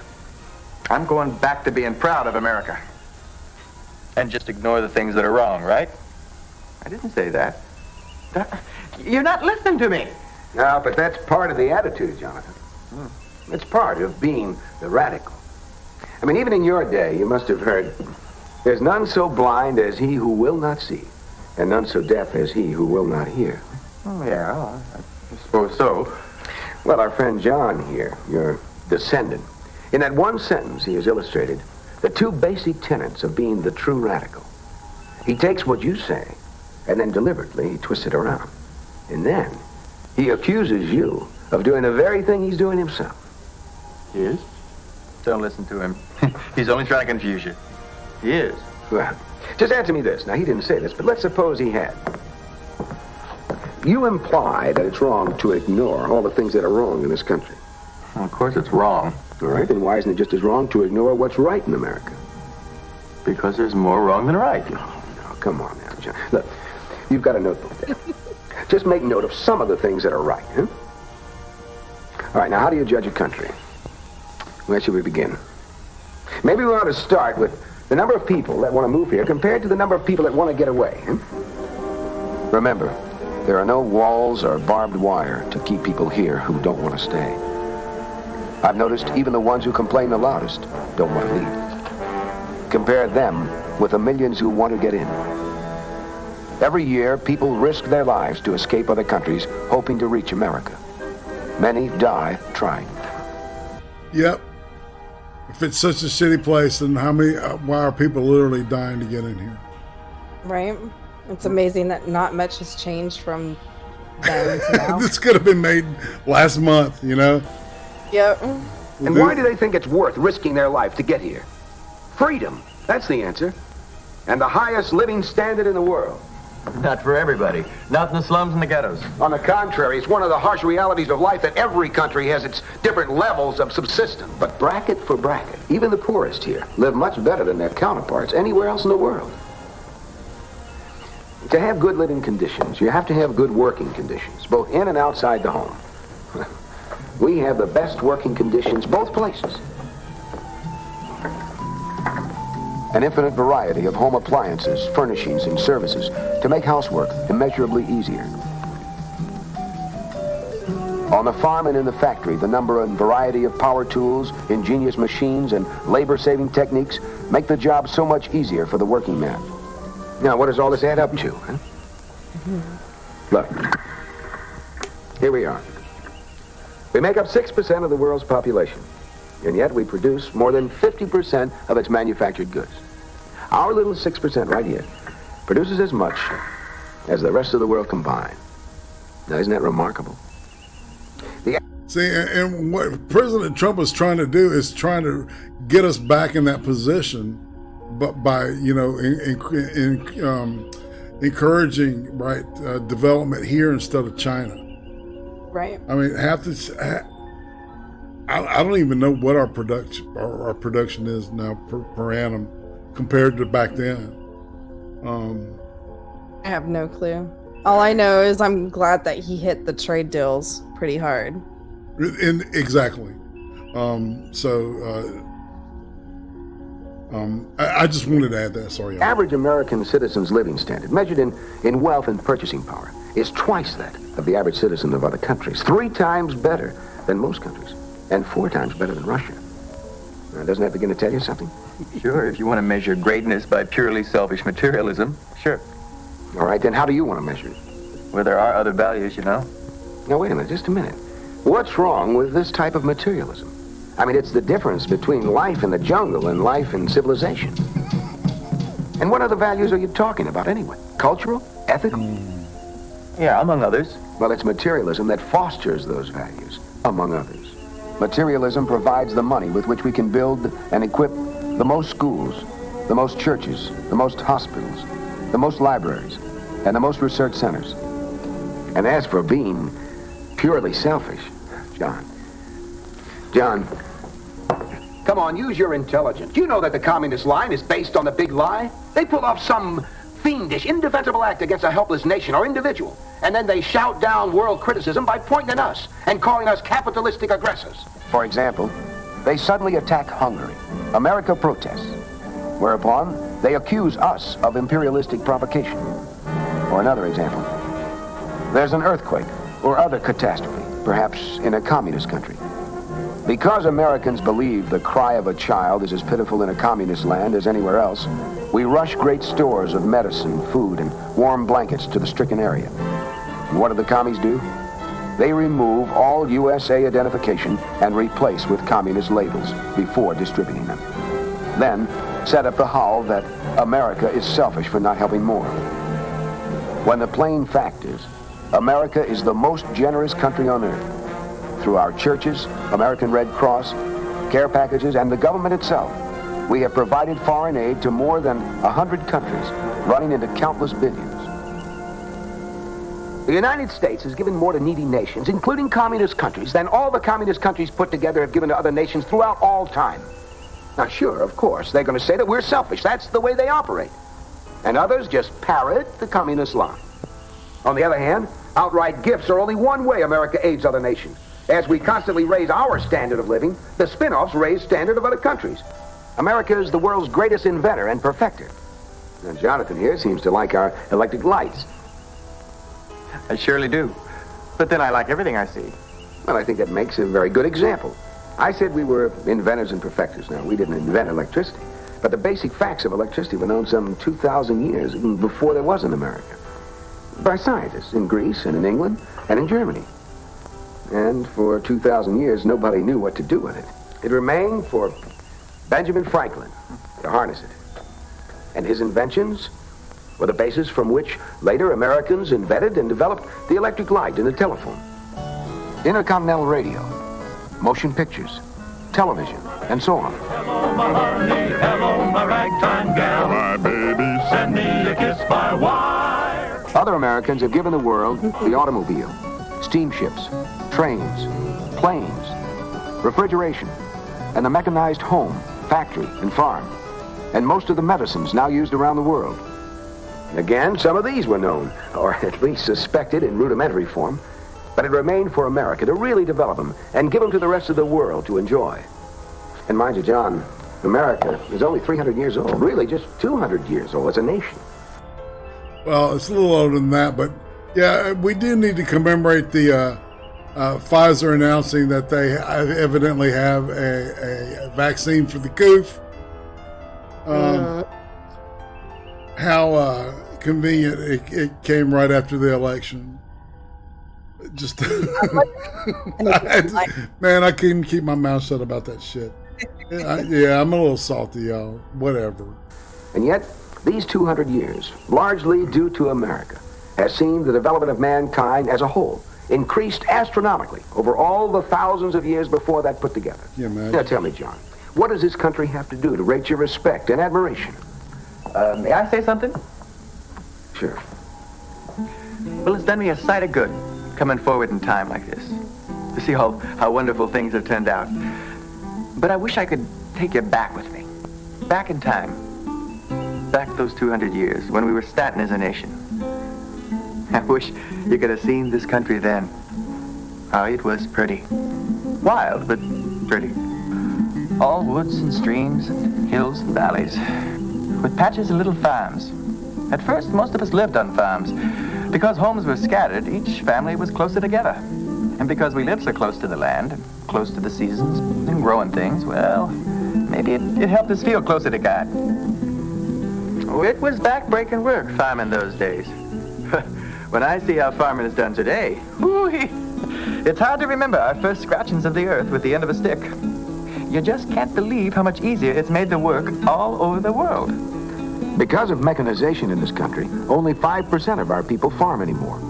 I'm going back to being proud of America. And just ignore the things that are wrong, right? I didn't say that. You're not listening to me. No, but that's part of the attitude, Jonathan. It's part of being the radical. I mean, even in your day, you must have heard, there's none so blind as he who will not see, and none so deaf as he who will not hear. Oh, yeah, I suppose so. Well, our friend John here, your descendant, in that one sentence he has illustrated the two basic tenets of being the true radical. He takes what you say, and then deliberately twists it around. And then he accuses you of doing the very thing he's doing himself. He is? Don't listen to him. He's only trying to confuse you. He is. Well, just answer me this. Now, he didn't say this, but let's suppose he had. You imply that it's wrong to ignore all the things that are wrong in this country. Well, of course it's wrong. All right, then why isn't it just as wrong to ignore what's right in America? Because there's more wrong than right. No, come on now, John. Look, you've got a notebook there. Just make note of some of the things that are right, huh? All right, now how do you judge a country? Where should we begin? Maybe we ought to start with the number of people that want to move here compared to the number of people that want to get away, huh? Remember, there are no walls or barbed wire to keep people here who don't want to stay. I've noticed even the ones who complain the loudest don't want to leave. Compare them with the millions who want to get in. Every year, people risk their lives to escape other countries, hoping to reach America. Many die trying. Yep. If it's such a shitty place, then why are people literally dying to get in here? Right? It's amazing that not much has changed from then to now. This could have been made last month, you know? Yep. And why do they think it's worth risking their life to get here? Freedom. That's the answer. And the highest living standard in the world. Not for everybody. Not in the slums and the ghettos. On the contrary, it's one of the harsh realities of life that every country has its different levels of subsistence. But bracket for bracket, even the poorest here live much better than their counterparts anywhere else in the world. To have good living conditions, you have to have good working conditions, both in and outside the home. We have the best working conditions both places. An infinite variety of home appliances, furnishings, and services to make housework immeasurably easier. On the farm and in the factory, the number and variety of power tools, ingenious machines, and labor-saving techniques make the job so much easier for the working man. Now, what does all this add up to, huh? Look, here we are. We make up 6% of the world's population, and yet we produce more than 50% of its manufactured goods. Our little 6% right here produces as much as the rest of the world combined. Now, isn't that remarkable? See, and what President Trump is trying to do is trying to get us back in that position, but by, you know, encouraging development here instead of China. Right. I mean, I don't even know what our production is now per annum compared to back then. I have no clue. All I know is I'm glad that he hit the trade deals pretty hard. Exactly. I just wanted to add that. Sorry. Average American citizen's living standard, measured in wealth and purchasing power, is twice that of the average citizen of other countries. 3 times better than most countries, and 4 times better than Russia. Now, doesn't that begin to tell you something? Sure, if you want to measure greatness by purely selfish materialism, sure. All right, then how do you want to measure it? Well, there are other values, you know. Now, wait a minute, just a minute. What's wrong with this type of materialism? I mean, it's the difference between life in the jungle and life in civilization. And what other values are you talking about anyway? Cultural? Ethical? Yeah, among others. Well, it's materialism that fosters those values, among others. Materialism provides the money with which we can build and equip the most schools, the most churches, the most hospitals, the most libraries, and the most research centers. And as for being purely selfish, John, come on, use your intelligence. You know that the communist line is based on the big lie. They pull off some fiendish, indefensible act against a helpless nation or individual, and then they shout down world criticism by pointing at us and calling us capitalistic aggressors. For example, they suddenly attack Hungary. America protests, whereupon they accuse us of imperialistic provocation. Or another example, there's an earthquake or other catastrophe, perhaps in a communist country. Because Americans believe the cry of a child is as pitiful in a communist land as anywhere else, we rush great stores of medicine, food, and warm blankets to the stricken area. And what do the commies do? They remove all USA identification and replace with communist labels before distributing them. Then set up the howl that America is selfish for not helping more. When the plain fact is, America is the most generous country on earth. Through our churches, American Red Cross, care packages, and the government itself, we have provided foreign aid to more than 100 countries, running into countless billions. The United States has given more to needy nations, including communist countries, than all the communist countries put together have given to other nations throughout all time. Now, sure, of course, they're going to say that we're selfish. That's the way they operate. And others just parrot the communist line. On the other hand, outright gifts are only one way America aids other nations. As we constantly raise our standard of living, the spin-offs raise standard of other countries. America is the world's greatest inventor and perfecter. And Jonathan here seems to like our electric lights. I surely do. But then I like everything I see. Well, I think that makes a very good example. I said we were inventors and perfecters. Now, we didn't invent electricity, but the basic facts of electricity were known some 2,000 years before there was an America, by scientists in Greece and in England and in Germany. And for 2,000 years, nobody knew what to do with it. It remained for Benjamin Franklin to harness it. And his inventions were the basis from which later Americans invented and developed the electric light and the telephone, intercontinental radio, motion pictures, television, and so on. Hello, my honey. Hello, my ragtime gal. My baby. Send me a kiss by wire. other Americans have given the world the automobile, steamships, trains, planes, refrigeration, and the mechanized home, factory, and farm, and most of the medicines now used around the world. And again, some of these were known, or at least suspected in rudimentary form, but it remained for America to really develop them and give them to the rest of the world to enjoy. And mind you, John, America is only 300 years old, really just 200 years old as a nation. Well, it's a little older than that, but yeah, we do need to commemorate the Pfizer announcing that they evidently have a vaccine for the coof. How convenient it came right after the election. Just man, I couldn't keep my mouth shut about that shit. Yeah, I'm a little salty, y'all. Whatever. And yet, these 200 years, largely due to America, has seen the development of mankind as a whole increased astronomically over all the thousands of years before that put together. Yeah, man. Now tell me, John, what does this country have to do to rate your respect and admiration? May I say something? Sure. Well, it's done me a sight of good coming forward in time like this to see how wonderful things have turned out. But I wish I could take you back with me, back in time, back those 200 years when we were starting as a nation. I wish you could have seen this country then. Oh, it was pretty. Wild, but pretty. All woods and streams and hills and valleys, with patches of little farms. At first, most of us lived on farms. Because homes were scattered, each family was closer together. And because we lived so close to the land, and close to the seasons, and growing things, well, maybe it helped us feel closer to God. Oh, it was back-breaking work, farming those days. When I see how farming is done today, whoo-wee, it's hard to remember our first scratchings of the earth with the end of a stick. You just can't believe how much easier it's made the work all over the world. Because of mechanization in this country, only 5% of our people farm anymore.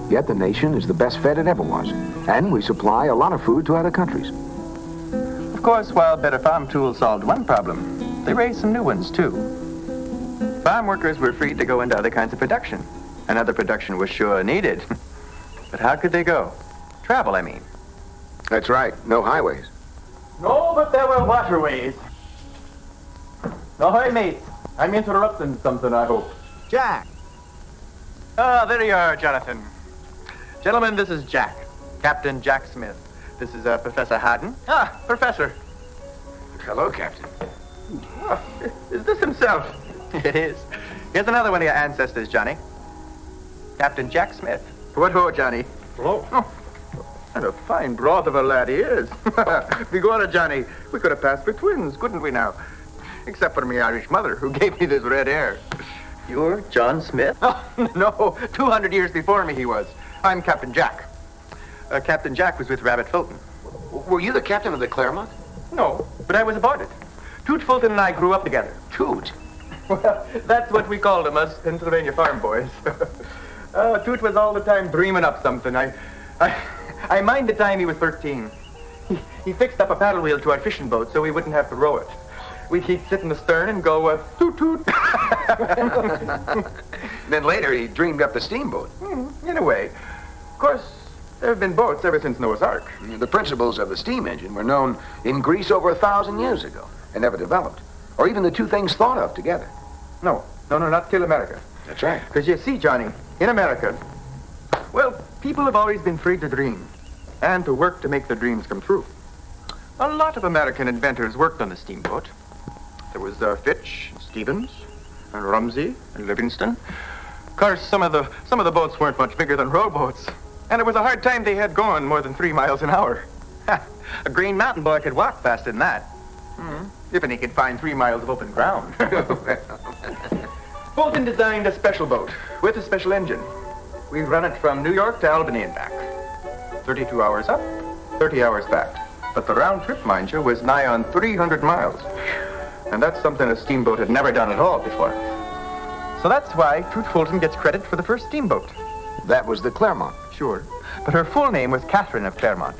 Yet the nation is the best fed it ever was, and we supply a lot of food to other countries. Of course, while better farm tools solved one problem, they raised some new ones, too. Farm workers were free to go into other kinds of production, and other production was sure needed. But how could they go? Travel, I mean. That's right, no highways. No, but there were waterways. Ahoy, mate. I'm interrupting something, I hope. Jack. Ah, there you are, Jonathan. Gentlemen, this is Jack. Captain Jack Smith. This is Professor Haddon. Ah, Professor. Hello, Captain. Oh, is this himself? It is. Here's another one of your ancestors, Johnny. Captain Jack Smith. What ho, Johnny? Hello. Oh, and a fine broth of a lad he is. Begorra, Johnny, we could have passed for twins, couldn't we now? Except for my Irish mother, who gave me this red hair. You're John Smith? Oh, no, 200 years before me he was. I'm Captain Jack. Captain Jack was with Rabbit Fulton. Were you the captain of the Claremont? No, but I was aboard it. Toot Fulton and I grew up together. Toot? Well, that's what we called him, us Pennsylvania farm boys. Toot was all the time dreaming up something. I mind the time he was 13. He fixed up a paddle wheel to our fishing boat so we wouldn't have to row it. He'd sit in the stern and go, toot toot. Then later he dreamed up the steamboat. In a way. Of course, there have been boats ever since Noah's Ark. The principles of the steam engine were known in Greece over 1,000 years ago and never developed. Or even the two things thought of together. No, not till America. That's right. Because you see, Johnny, in America, well, people have always been free to dream and to work to make their dreams come true. A lot of American inventors worked on the steamboat. There was Fitch, Stevens, and Rumsey, and Livingston. Of course, some of the boats weren't much bigger than rowboats, and it was a hard time they had going more than 3 miles an hour. A Green Mountain boy could walk faster than that, if he could find 3 miles of open ground. Fulton designed a special boat with a special engine. We run it from New York to Albany and back. 32 hours up, 30 hours back. But the round trip, mind you, was nigh on 300 miles. And that's something a steamboat had never done at all before. So that's why Toot Fulton gets credit for the first steamboat. That was the Claremont. Sure. But her full name was Catherine of Claremont.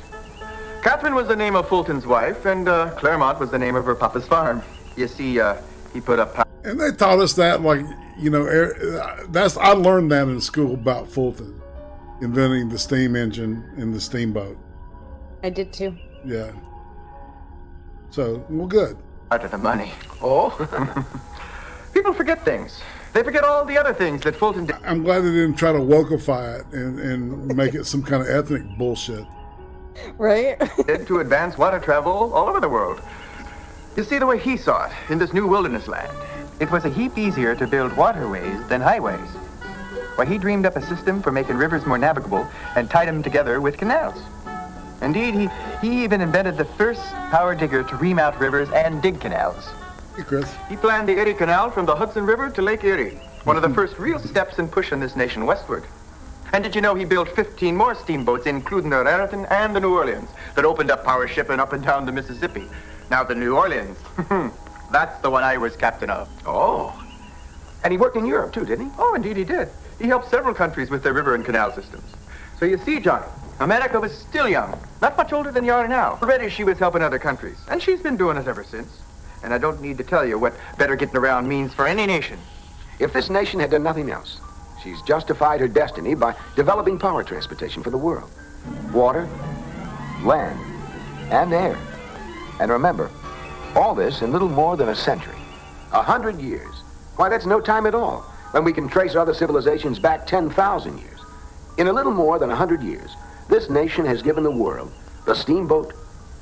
Catherine was the name of Fulton's wife, and Claremont was the name of her papa's farm. You see, He put up power. And they taught us that, like, you know, I learned that in school about Fulton, inventing the steam engine and the steamboat. I did too. Yeah. So, well, good. Out of the money. Oh? People forget things. They forget all the other things that Fulton did. I'm glad they didn't try to wokeify it and make it some kind of ethnic bullshit. Right? To advance water travel all over the world. You see, the way he saw it in this new wilderness land, it was a heap easier to build waterways than highways. Why, he dreamed up a system for making rivers more navigable and tied them together with canals. Indeed, he even invented the first power digger to ream out rivers and dig canals. Hey, Chris. He planned the Erie Canal from the Hudson River to Lake Erie, one of the first real steps in pushing this nation westward. And did you know he built 15 more steamboats, including the Raritan and the New Orleans, that opened up power shipping up and down the Mississippi? Now, the New Orleans, that's the one I was captain of. Oh. And he worked in Europe, too, didn't he? Oh, indeed he did. He helped several countries with their river and canal systems. So you see, Johnny, America was still young, not much older than you are now. Already she was helping other countries, and she's been doing it ever since. And I don't need to tell you what better getting around means for any nation. If this nation had done nothing else, she's justified her destiny by developing power transportation for the world. Water, land, and air. And remember, all this in little more than a century. 100 years. Why, that's no time at all, when we can trace other civilizations back 10,000 years. In a little more than 100 years, this nation has given the world the steamboat,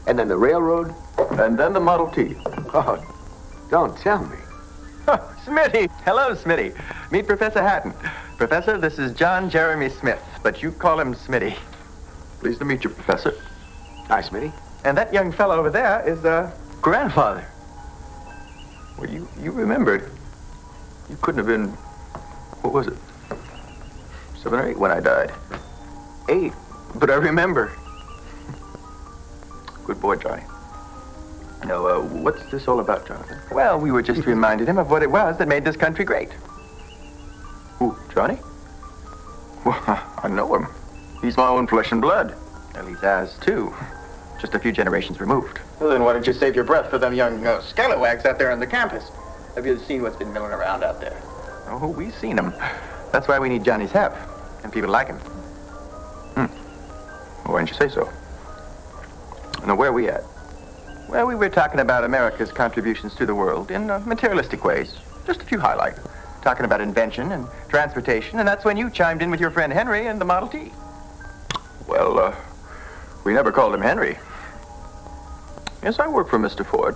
and then the railroad, and then the Model T. Oh, don't tell me. Smitty! Hello, Smitty. Meet Professor Hatton. Professor, this is John Jeremy Smith, but you call him Smitty. Pleased to meet you, Professor. Hi, Smitty. And that young fellow over there is, grandfather. Well, you remembered. You couldn't have been, what was it? 7 or 8 when I died. 8, but I remember. Good boy, Johnny. Now, what's this all about, Jonathan? Well, we were just reminding him of what it was that made this country great. Who, Johnny? Well, I know him. He's my own flesh and blood. Well, he's ours, too. Just a few generations removed. Well, then why don't you save your breath for them young scalawags out there on the campus? Have you seen what's been milling around out there? Oh, we've seen him. That's why we need Johnny's help. And people like him. Well, why didn't you say so? Now, where are we at? Well, we were talking about America's contributions to the world in materialistic ways. Just a few highlights. Talking about invention and transportation, and that's when you chimed in with your friend Henry and the Model T. Well, we never called him Henry. Yes, I work for Mr. Ford.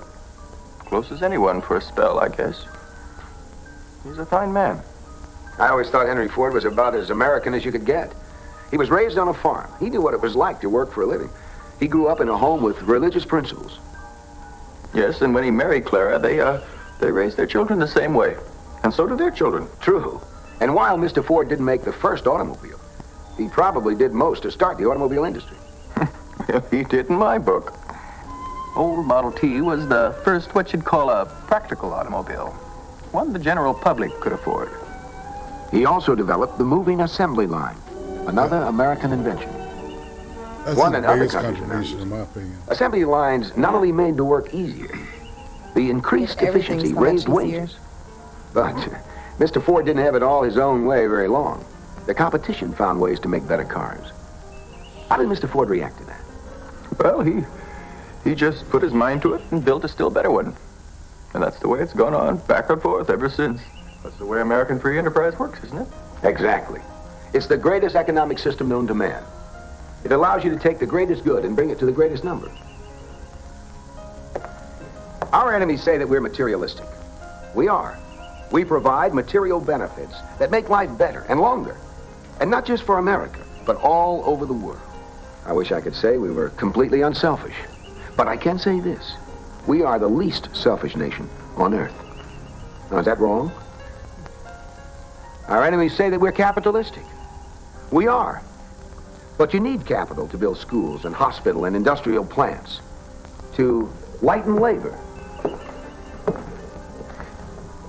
Close as anyone for a spell, I guess. He's a fine man. I always thought Henry Ford was about as American as you could get. He was raised on a farm. He knew what it was like to work for a living. He grew up in a home with religious principles. Yes, and when he married Clara, they raised their children the same way. And so do their children. True. And while Mr. Ford didn't make the first automobile, he probably did most to start the automobile industry. He did in my book. Old Model T was the first what you'd call a practical automobile. One the general public could afford. He also developed the moving assembly line, another American invention. That's One the in other biggest countries contribution, now. in my opinion. Assembly lines not only made the work easier, the increased Everything's efficiency so much raised easier. wages. But Mr. Ford didn't have it all his own way very long. The competition found ways to make better cars. How did Mr. Ford react to that? Well, he just put his mind to it and built a still better one. And that's the way it's gone on, back and forth ever since. That's the way American free enterprise works, isn't it? Exactly. It's the greatest economic system known to man. It allows you to take the greatest good and bring it to the greatest number. Our enemies say that we're materialistic. We are. We provide material benefits that make life better and longer. And not just for America, but all over the world. I wish I could say we were completely unselfish. But I can say this. We are the least selfish nation on earth. Now, is that wrong? Our enemies say that we're capitalistic. We are. But you need capital to build schools and hospital and industrial plants, to lighten labor.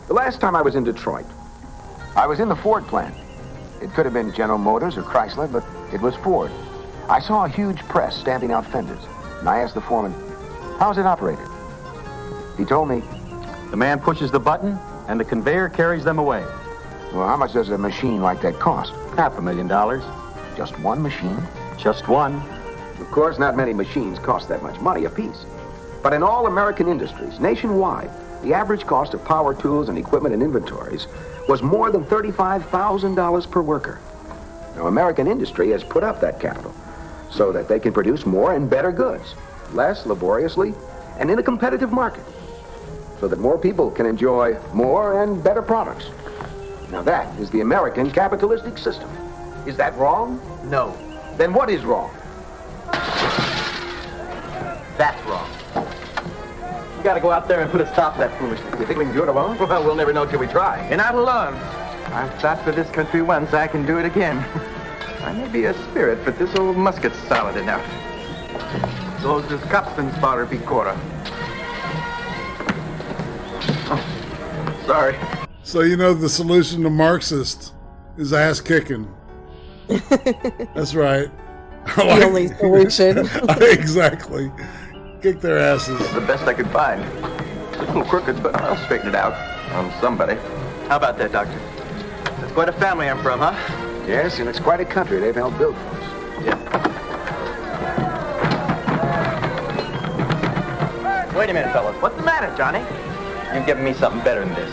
The last time I was in Detroit, I was in the Ford plant. It could have been General Motors or Chrysler, but it was Ford. I saw a huge press stamping out fenders, and I asked the foreman, how's it operated? He told me, The man pushes the button, and the conveyor carries them away. Well, how much does a machine like that cost? $500,000. Just one machine? Just one. Of course, not many machines cost that much money apiece. But in all American industries, nationwide, the average cost of power tools and equipment and inventories was more than $35,000 per worker. Now, American industry has put up that capital so that they can produce more and better goods, less laboriously, and in a competitive market, so that more people can enjoy more and better products. Now, that is the American capitalistic system. Is that wrong? No, Then what is wrong? that's wrong. You gotta go out there and put a stop to that foolishness. You think we can do it alone? Well, we'll never know till we try. And I will learn. I've fought for this country once, I can do it again. I may be a spirit, but this old musket's solid enough. Those is captain's powder, Picora. Oh, sorry. So you know the solution to Marxist is ass kicking. That's right. The only solution. Exactly. Kick their asses. The best I could find. It's a little crooked, but I'll straighten it out on somebody. How about that, Doctor? That's quite a family I'm from, huh? Yes, and it's quite a country they've helped build for us. Yeah. Wait a minute, fellas. What's the matter, Johnny? You've given me something better than this.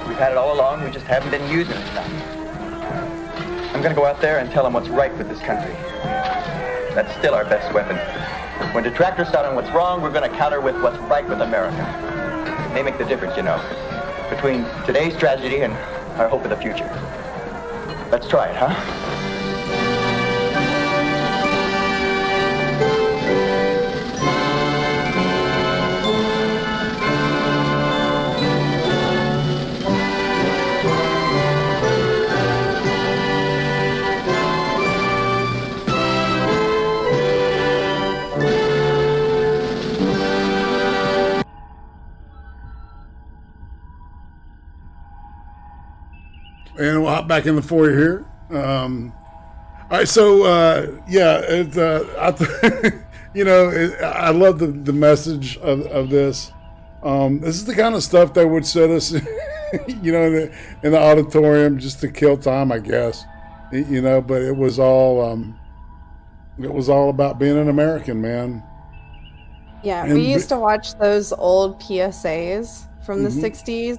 We've had it all along, we just haven't been using it enough. I'm gonna go out there and tell them what's right with this country. That's still our best weapon. When detractors start on what's wrong, we're gonna counter with what's right with America. They make the difference, you know, between today's tragedy and our hope of the future. Let's try it, huh? And we'll hop back in the foyer here. All right, so yeah, I love the message of this. This is the kind of stuff that would set us, in the auditorium just to kill time, I guess. But it was all about being an American, man. Yeah, And we used to watch those old PSAs from the 60s,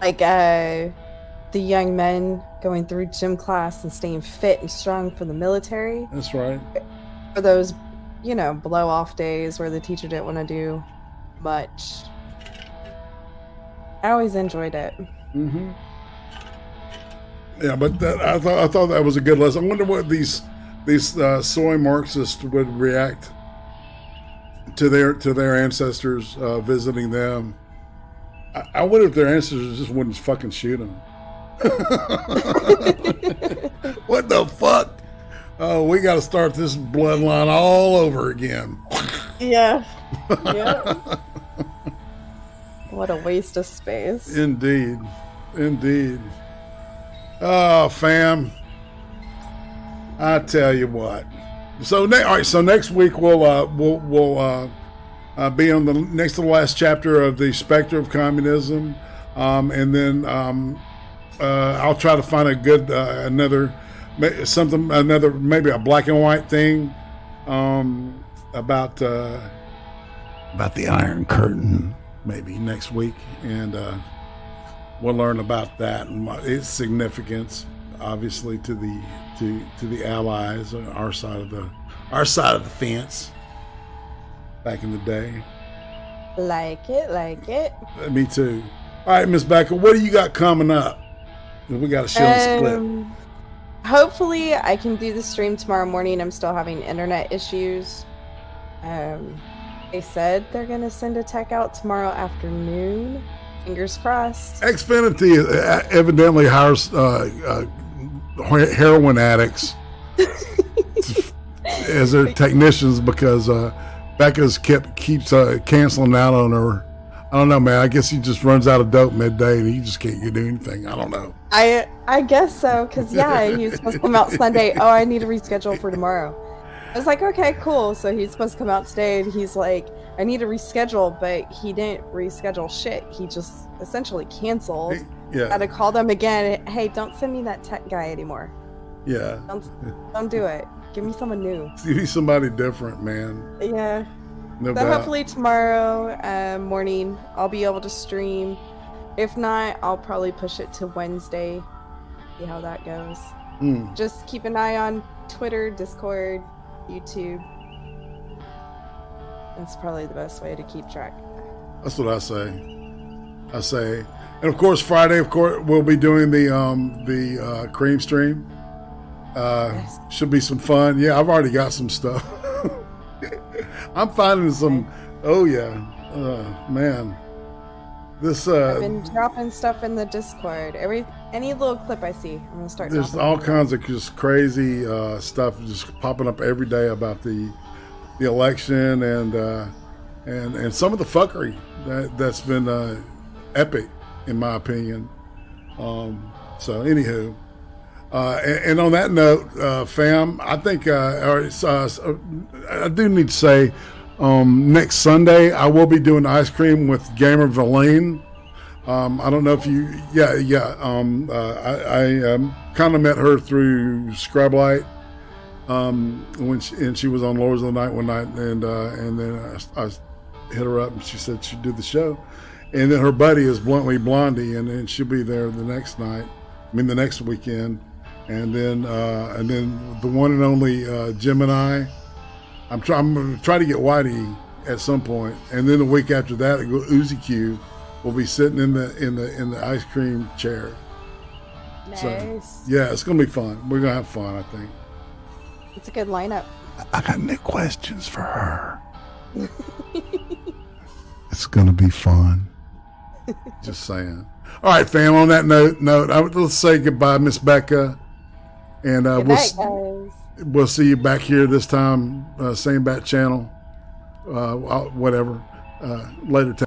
like the young men going through gym class and staying fit and strong for the military. That's right. For those, blow off days where the teacher didn't want to do much. I always enjoyed it. Mm-hmm. Yeah, but I thought that was a good lesson. I wonder what these soy Marxists would react to their ancestors visiting them. I wonder if their ancestors just wouldn't fucking shoot them. What the fuck? Oh, we got to start this bloodline all over again. Yeah. Yeah. What a waste of space. Indeed. Oh, fam. I tell you what. So next week we'll be on the next to the last chapter of the Spectre of Communism, and then I'll try to find a good maybe a black and white thing about the Iron Curtain maybe next week, and we'll learn about that and its significance, obviously to the Allies, our side of the fence back in the day. Like it. Me too. All right, Miss Becca, what do you got coming up? We got a show split. Hopefully I can do the stream tomorrow morning. I'm still having internet issues. They said they're gonna send a tech out tomorrow afternoon. Fingers crossed. Xfinity evidently hires heroin addicts as their technicians because Becca's keeps canceling out on her. I don't know, man. I guess he just runs out of dope midday and he just can't do anything. I don't know. I guess so, because he was supposed to come out Sunday. Oh, I need to reschedule for tomorrow. I was like, okay, cool. So he's supposed to come out today, and he's like, I need to reschedule, but he didn't reschedule shit. He just essentially canceled. Yeah. Had to call them again. Hey, don't send me that tech guy anymore. Yeah. Don't do it. Give me someone new. Give me somebody different, man. Yeah. No So doubt. hopefully tomorrow morning I'll be able to stream. If not, I'll probably push it to Wednesday. See how that goes. Just keep an eye on Twitter, Discord, YouTube. That's probably the best way to keep track. That's what I say. And of course, Friday, we'll be doing the cream stream. Yes. Should be some fun. Yeah, I've already got some stuff. I'm finding some. Oh yeah, man. This I've been dropping stuff in the Discord. Any little clip I see, I'm gonna start. There's all kinds of just crazy stuff just popping up every day about the election and some of the fuckery that's been epic, in my opinion. So anywho, and on that note, fam, I think I do need to say, next Sunday I will be doing ice cream with Gamer Valine. I don't know if you, I kind of met her through Scrublight when she was on Lords of the Night one night, and then I hit her up and she said she'd do the show, and then her buddy is Bluntly Blondie, and then she'll be there the next weekend, and then the one and only Gemini. I'm going to try to get Whitey at some point, and then the week after that, Uzi Q will be sitting in the ice cream chair. Nice. So, yeah, it's gonna be fun. We're gonna have fun, I think. It's a good lineup. I got no questions for her. It's gonna be fun. Just saying. All right, fam. On that note, let's say goodbye, Miss Becca, and Good night, guys. we'll see you back here this time, same bat channel, whatever. Later.